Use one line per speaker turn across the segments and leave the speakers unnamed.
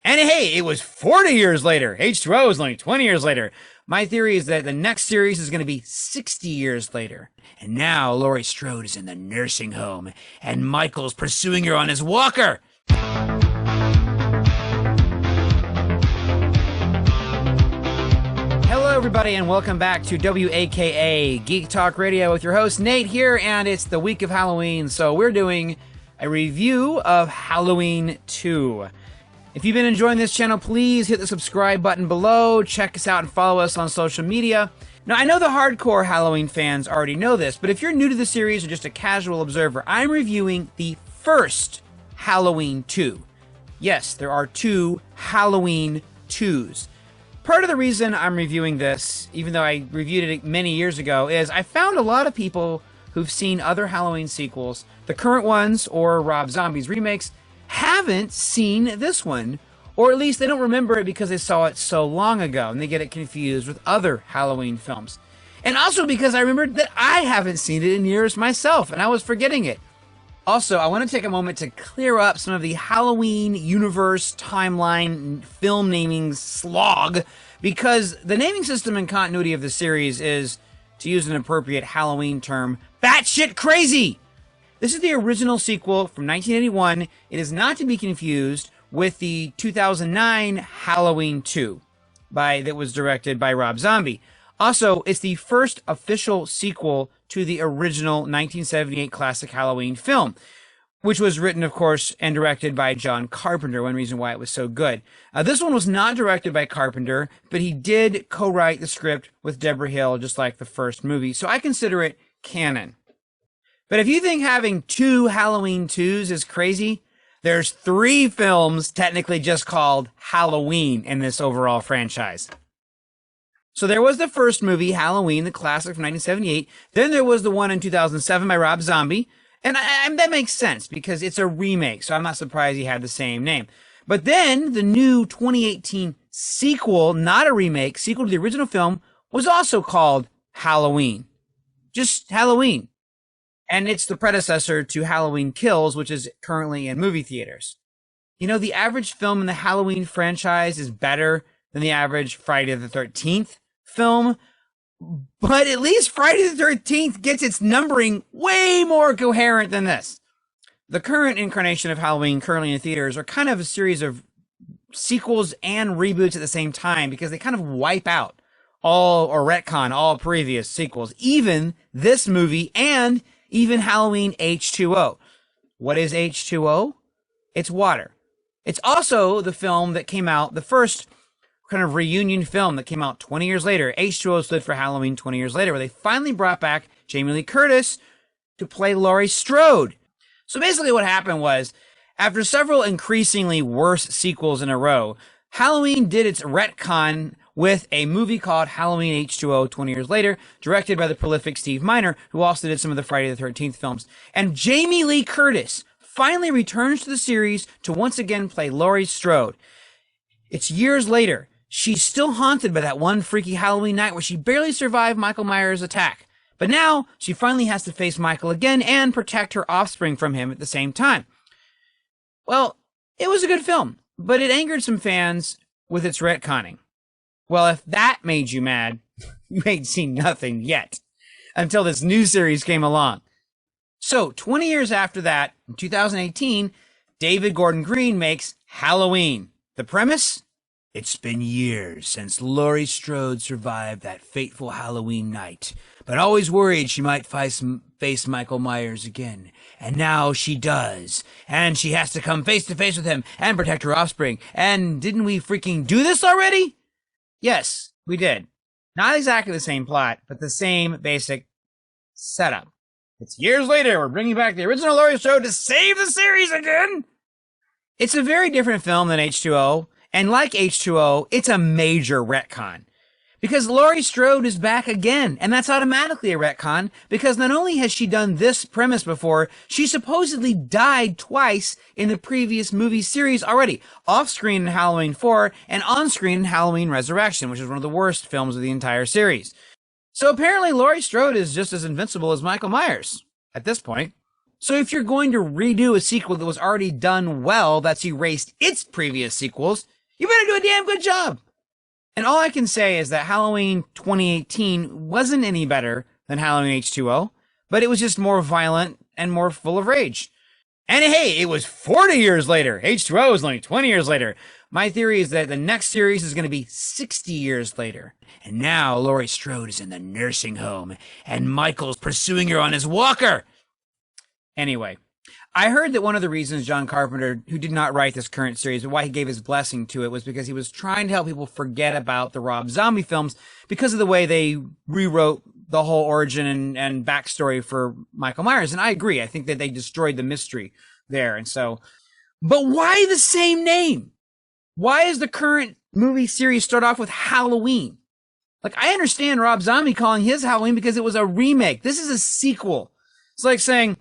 And hey, it was 40 years later. H2O was only 20 years later. My theory is that the next series is going to be 60 years later. And now Laurie Strode is in the nursing home, and Michael's pursuing her on his walker. Hello, everybody, and welcome back to WAKA Geek Talk Radio with your host, Nate, here, and it's the week of Halloween, so we're doing a review of Halloween 2. If you've been enjoying this channel, please hit the subscribe button below, check us out and follow us on social media. Now, I know the hardcore Halloween fans already know this, but if you're new to the series or just a casual observer, I'm reviewing the first Halloween 2. Yes, there are two Halloween 2s. Part of the reason I'm reviewing this, even though I reviewed it many years ago, is I found a lot of people who've seen other Halloween sequels, the current ones or Rob Zombie's remakes, haven't seen this one, or at least they don't remember it because they saw it so long ago and they get it confused with other Halloween films. And also because I remembered that I haven't seen it in years myself and I was forgetting it. Also, I want to take a moment to clear up some of the Halloween universe timeline film naming slog, because the naming system and continuity of the series is, to use an appropriate Halloween term, batshit crazy! This is the original sequel from 1981. It is not to be confused with the 2009 Halloween 2 that was directed by Rob Zombie. Also, it's the first official sequel to the original 1978 classic Halloween film, which was written, of course, and directed by John Carpenter, one reason why it was so good. This one was not directed by Carpenter, but he did co-write the script with Deborah Hill, just like the first movie, so I consider it canon. But if you think having two Halloween 2s is crazy, there's 3 films technically just called Halloween in this overall franchise. So there was the first movie, Halloween, the classic from 1978. Then there was the one in 2007 by Rob Zombie. And that makes sense because it's a remake, so I'm not surprised he had the same name. But then the new 2018 sequel, not a remake, sequel to the original film, was also called Halloween. Just Halloween. And it's the predecessor to Halloween Kills, which is currently in movie theaters. You know, the average film in the Halloween franchise is better than the average Friday the 13th film, but at least Friday the 13th gets its numbering way more coherent than this. The current incarnation of Halloween currently in theaters are kind of a series of sequels and reboots at the same time because they kind of wipe out or retcon all previous sequels, even this movie and even Halloween H2O. What is H2O? It's water. It's also the film that came out, the first kind of reunion film that came out 20 years later. H2O stood for Halloween 20 years later, where they finally brought back Jamie Lee Curtis to play Laurie Strode. So basically what happened was, after several increasingly worse sequels in a row, Halloween did its retcon with a movie called Halloween H2O 20 years later, directed by the prolific Steve Miner, who also did some of the Friday the 13th films. And Jamie Lee Curtis finally returns to the series to once again play Laurie Strode. It's years later. She's still haunted by that one freaky Halloween night where she barely survived Michael Myers' attack. But now she finally has to face Michael again and protect her offspring from him at the same time. Well, it was a good film, but it angered some fans with its retconning. Well, if that made you mad, you ain't seen nothing yet until this new series came along. So 20 years after that, in 2018, David Gordon Green makes Halloween. The premise? It's been years since Laurie Strode survived that fateful Halloween night, but always worried she might face Michael Myers again. And now she does. And she has to come face to face with him and protect her offspring. And didn't we freaking do this already? Yes, we did. Not exactly the same plot, but the same basic setup. It's years later, we're bringing back the original Laurie Strode to save the series again! It's a very different film than H2O, and like H2O, it's a major retcon. Because Laurie Strode is back again, and that's automatically a retcon, because not only has she done this premise before, she supposedly died twice in the previous movie series already, off-screen in Halloween 4, and on-screen in Halloween Resurrection, which is one of the worst films of the entire series. So apparently Laurie Strode is just as invincible as Michael Myers, at this point. So if you're going to redo a sequel that was already done well, that's erased its previous sequels, You better do a damn good job. And all I can say is that Halloween 2018 wasn't any better than Halloween H2O, but it was just more violent and more full of rage. And hey, it was 40 years later. H2O was only 20 years later. My theory is that the next series is going to be 60 years later. And now Laurie Strode is in the nursing home, and Michael's pursuing her on his walker. Anyway, I heard that one of the reasons John Carpenter, who did not write this current series, but why he gave his blessing to it, was because he was trying to help people forget about the Rob Zombie films because of the way they rewrote the whole origin and backstory for Michael Myers. And I agree. I think that they destroyed the mystery there. And so, but why the same name? Why is the current movie series start off with Halloween? Like, I understand Rob Zombie calling his Halloween because it was a remake. This is a sequel. It's like saying,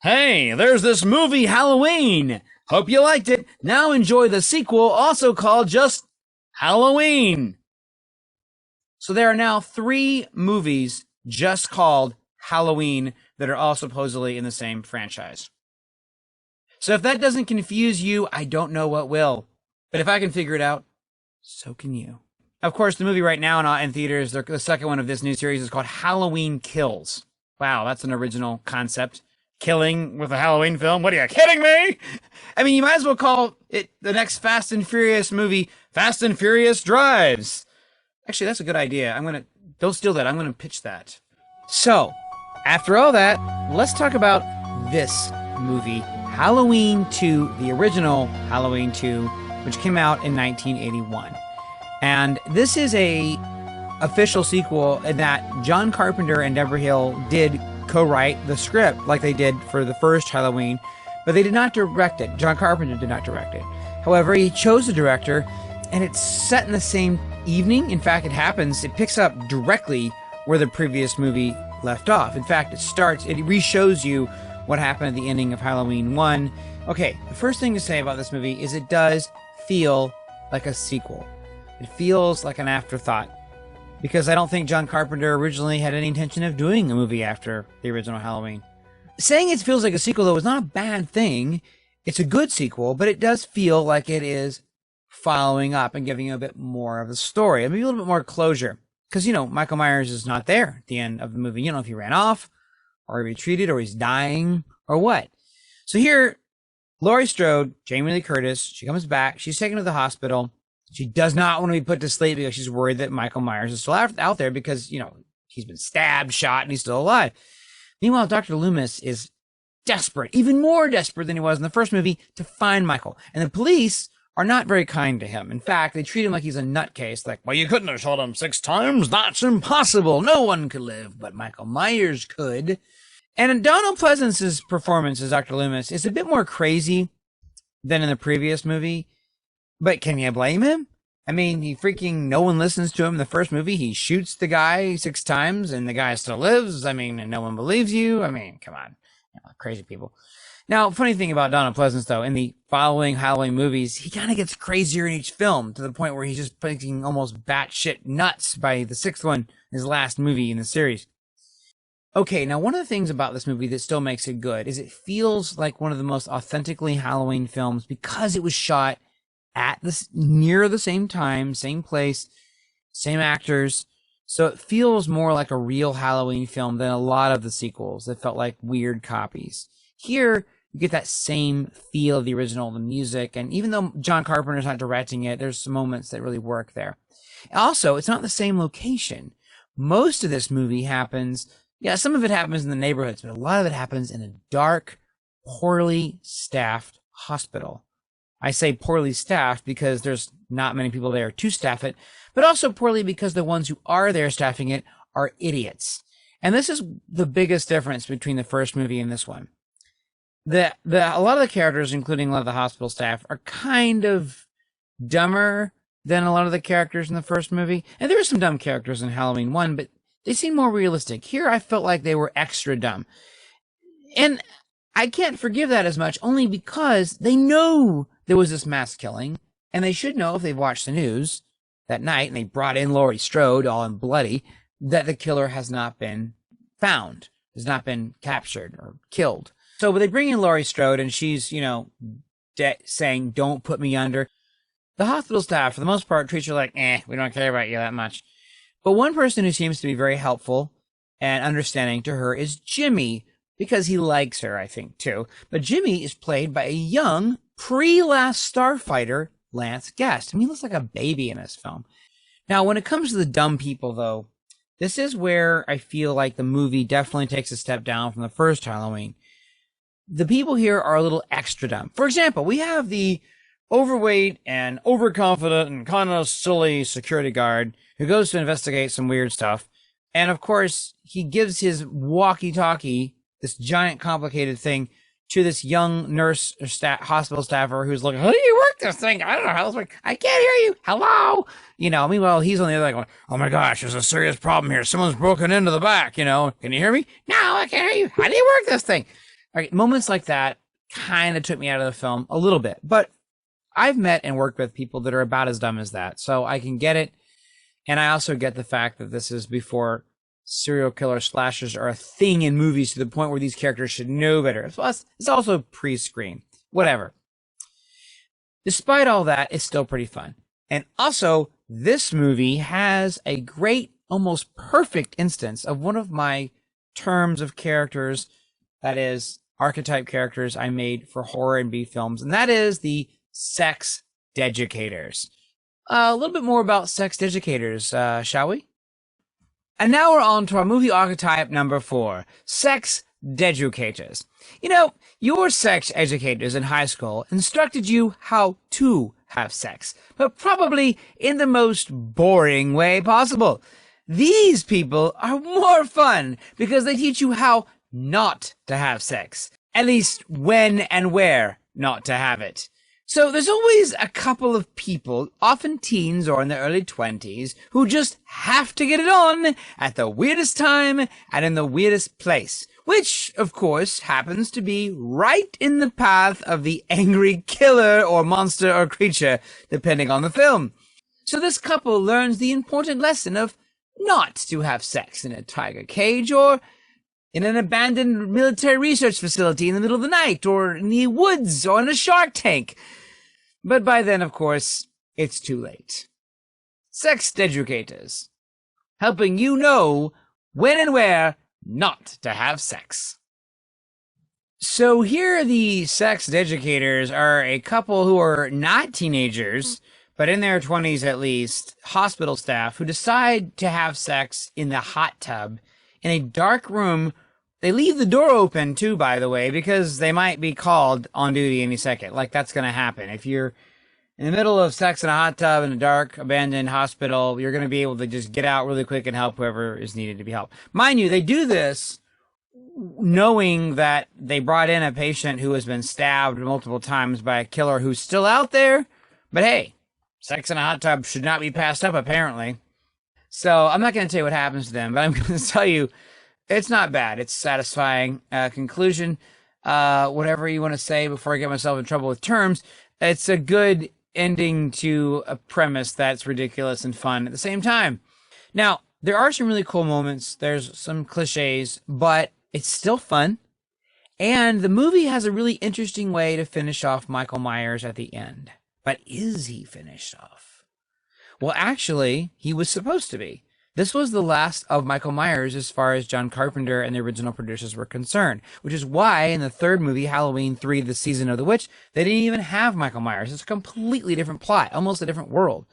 hey, there's this movie Halloween. Hope you liked it. Now enjoy the sequel, also called just Halloween. So there are now 3 movies just called Halloween that are all supposedly in the same franchise. So if that doesn't confuse you, I don't know what will. But if I can figure it out, so can you. Of course, the movie right now in theaters, the second one of this new series, is called Halloween Kills. Wow, that's an original concept. Killing with a Halloween film? What are you kidding me? I mean, you might as well call it the next Fast and Furious movie, Fast and Furious Drives. Actually, that's a good idea. Don't steal that. I'm going to pitch that. So, after all that, let's talk about this movie, Halloween 2, the original Halloween 2, which came out in 1981. And this is a official sequel in that John Carpenter and Deborah Hill did co-write the script like they did for the first Halloween, but they did not direct it. John Carpenter did not direct it. However, he chose a director, and it's set in the same evening. In fact, it picks up directly where the previous movie left off. In fact, it re-shows you what happened at the ending of Halloween 1. Okay, the first thing to say about this movie is it does feel like a sequel. It feels like an afterthought, because I don't think John Carpenter originally had any intention of doing a movie after the original Halloween. Saying it feels like a sequel, though, is not a bad thing. It's a good sequel, but it does feel like it is following up and giving you a bit more of the story, maybe a little bit more closure. Because, Michael Myers is not there at the end of the movie. You don't know if he ran off, or he retreated, or he's dying, or what. So here, Laurie Strode, Jamie Lee Curtis, she comes back. She's taken to the hospital. She does not want to be put to sleep because she's worried that Michael Myers is still out there because, he's been stabbed, shot, and he's still alive. Meanwhile, Dr. Loomis is desperate, even more desperate than he was in the first movie, to find Michael. And the police are not very kind to him. In fact, they treat him like he's a nutcase. Like, well, you couldn't have shot him 6 times. That's impossible. No one could live, but Michael Myers could. And Donald Pleasance's performance as Dr. Loomis is a bit more crazy than in the previous movie. But can you blame him? I mean, no one listens to him in the first movie. He shoots the guy 6 times and the guy still lives. I mean, and no one believes you. I mean, come on. Crazy people. Now, funny thing about Donald Pleasance, though, in the following Halloween movies, he kind of gets crazier in each film to the point where he's just making almost batshit nuts by the 6th one, his last movie in the series. Okay, now one of the things about this movie that still makes it good is it feels like one of the most authentically Halloween films because it was shot at near the same time, same place, same actors. So it feels more like a real Halloween film than a lot of the sequels that felt like weird copies. Here, you get that same feel of the original, the music, and even though John Carpenter's not directing it, there's some moments that really work there. Also, it's not the same location. Most of this movie happens, some of it happens in the neighborhoods, but a lot of it happens in a dark, poorly staffed hospital. I say poorly staffed because there's not many people there to staff it, but also poorly because the ones who are there staffing it are idiots. And this is the biggest difference between the first movie and this one. A lot of the characters, including a lot of the hospital staff, are kind of dumber than a lot of the characters in the first movie. And there are some dumb characters in Halloween 1, but they seem more realistic. Here, I felt like they were extra dumb. And I can't forgive that as much, only because they know there was this mass killing, and they should know if they've watched the news that night, and they brought in Laurie Strode, all in bloody, that the killer has not been found, has not been captured or killed. So they bring in Laurie Strode, and she's, saying, don't put me under. The hospital staff, for the most part, treats her like, we don't care about you that much. But one person who seems to be very helpful and understanding to her is Jimmy, because he likes her, I think, too. But Jimmy is played by a young, pre-Last Starfighter, Lance Guest. I mean, he looks like a baby in this film. Now, when it comes to the dumb people, though, this is where I feel like the movie definitely takes a step down from the first Halloween. The people here are a little extra dumb. For example, we have the overweight and overconfident and kind of silly security guard who goes to investigate some weird stuff. And of course, he gives his walkie-talkie, this giant complicated thing, to this young nurse or hospital staffer who's like, how do you work this thing? I don't know how this works. I can't hear you. Hello? Meanwhile, he's on the other side going, oh my gosh, there's a serious problem here. Someone's broken into the back, Can you hear me? No, I can't hear you. How do you work this thing? All right, moments like that kind of took me out of the film a little bit. But I've met and worked with people that are about as dumb as that. So I can get it. And I also get the fact that this is before serial killer slashers are a thing in movies to the point where these characters should know better. Plus, it's also pre-screen. Whatever. Despite all that, it's still pretty fun. And also, this movie has a great, almost perfect instance of one of my terms of characters, that is, archetype characters I made for horror and B films, and that is the sex Deaducators. A little bit more about sex Deaducators, shall we? And now we're on to our movie archetype number 4, sex Deaducators. Your sex educators in high school instructed you how to have sex, but probably in the most boring way possible. These people are more fun because they teach you how not to have sex, at least when and where not to have it. So there's always a couple of people, often teens or in their early 20s, who just have to get it on at the weirdest time and in the weirdest place, which, of course, happens to be right in the path of the angry killer or monster or creature, depending on the film. So this couple learns the important lesson of not to have sex in a tiger cage or in an abandoned military research facility in the middle of the night or in the woods or in a shark tank. But by then, of course, it's too late. Sex Deaducators, helping you know when and where not to have sex. So here the sex Deaducators are a couple who are not teenagers, but in their 20s at least, hospital staff who decide to have sex in the hot tub in a dark room. They leave the door open, too, by the way, because they might be called on duty any second. Like, that's going to happen. If you're in the middle of sex in a hot tub in a dark, abandoned hospital, you're going to be able to just get out really quick and help whoever is needed to be helped. Mind you, they do this knowing that they brought in a patient who has been stabbed multiple times by a killer who's still out there. But hey, sex in a hot tub should not be passed up, apparently. So I'm not going to tell you what happens to them, but I'm going to tell you it's not bad. It's satisfying. Conclusion, whatever you want to say before I get myself in trouble with terms, it's a good ending to a premise that's ridiculous and fun at the same time. Now, there are some really cool moments. There's some cliches, but it's still fun. And the movie has a really interesting way to finish off Michael Myers at the end. But is he finished off? Well, actually, he was supposed to be. This was the last of Michael Myers as far as John Carpenter and the original producers were concerned, which is why in the third movie, Halloween 3, The Season of the Witch, they didn't even have Michael Myers. It's a completely different plot, almost a different world.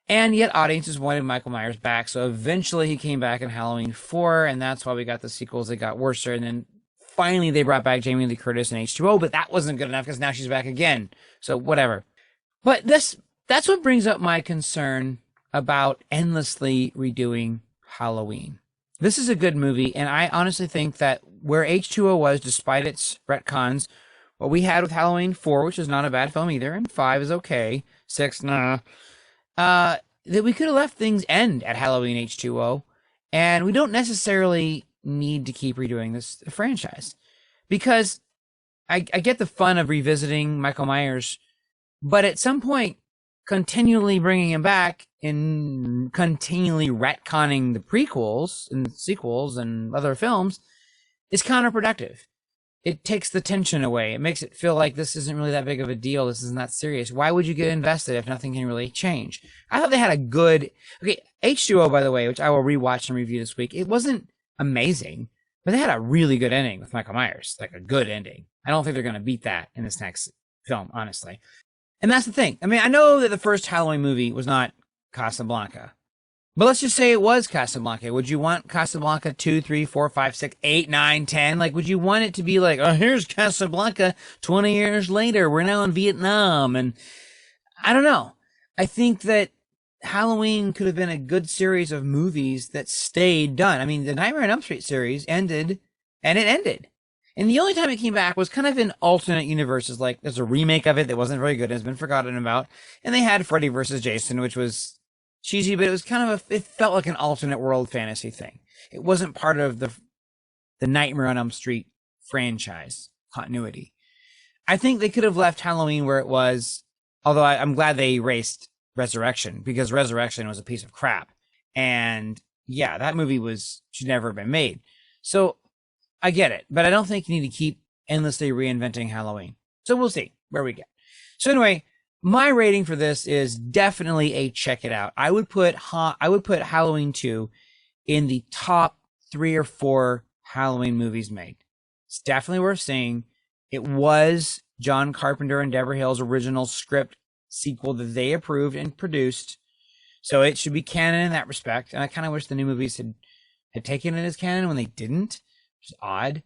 And yet audiences wanted Michael Myers back, so eventually he came back in Halloween 4, and that's why we got the sequels that got worse. And then finally they brought back Jamie Lee Curtis in H2O, but that wasn't good enough because now she's back again. So whatever. But that's what brings up my concern about endlessly redoing Halloween. This is a good movie, and I honestly think that where H2O was, despite its retcons, what we had with Halloween 4, which is not a bad film either, and 5 is okay, 6, nah, that we could have left things end at Halloween H2O, and we don't necessarily need to keep redoing this franchise. Because I get the fun of revisiting Michael Myers, but at some point, continually bringing him back and continually retconning the prequels and sequels and other films is counterproductive. it takes the tension away. It makes it feel like this isn't really that big of a deal. This isn't that serious. Why would you get invested if nothing can really change? I thought they had a good... Okay, H2O, by the way, which I will rewatch and review this week, it wasn't amazing, but they had a really good ending with Michael Myers. Like a good ending. I don't think they're going to beat that in this next film, honestly. And that's the thing. I mean, I know that the first Halloween movie was not Casablanca. But let's just say it was Casablanca. Would you want Casablanca 2, 3, 4, 5, 6, 8, 9, 10? Like, would you want it to be like, oh, here's Casablanca 20 years later. We're now in Vietnam. And I don't know. I think that Halloween could have been a good series of movies that stayed done. I mean, the Nightmare on Elm Street series ended, and it ended. And the only time it came back was kind of in alternate universes. Like, there's a remake of it that wasn't very good and has been forgotten about. And they had Freddy vs. Jason, which was cheesy, but it was kind of it felt like an alternate world fantasy thing. It wasn't part of the Nightmare on Elm Street franchise continuity. I think they could have left Halloween where it was, although I'm glad they erased Resurrection, because Resurrection was a piece of crap. And yeah, that movie should never have been made. So I get it, but I don't think you need to keep endlessly reinventing Halloween. So we'll see where we get. So anyway, my rating for this is definitely a check it out. I would put Halloween 2 in the top 3 or 4 Halloween movies made. It's definitely worth seeing. It was John Carpenter and Deborah Hill's original script sequel that they approved and produced. So it should be canon in that respect. And I kind of wish the new movies had taken it as canon when they didn't, which is odd.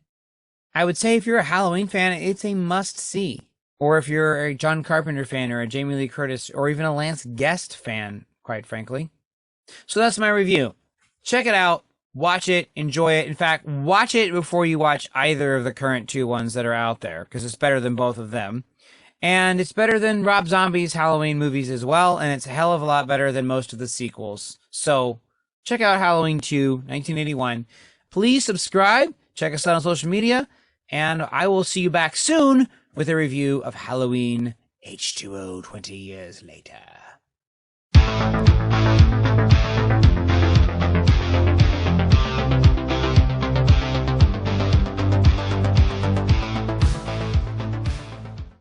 I would say if you're a Halloween fan, it's a must-see. Or if you're a John Carpenter fan or a Jamie Lee Curtis or even a Lance Guest fan, quite frankly. So that's my review. Check it out. Watch it. Enjoy it. In fact, watch it before you watch either of the current 2 ones that are out there, because it's better than both of them. And it's better than Rob Zombie's Halloween movies as well, and it's a hell of a lot better than most of the sequels. So check out Halloween 2, 1981. Please subscribe. Check us out on social media. And I will see you back soon with a review of Halloween H2O 20 years later.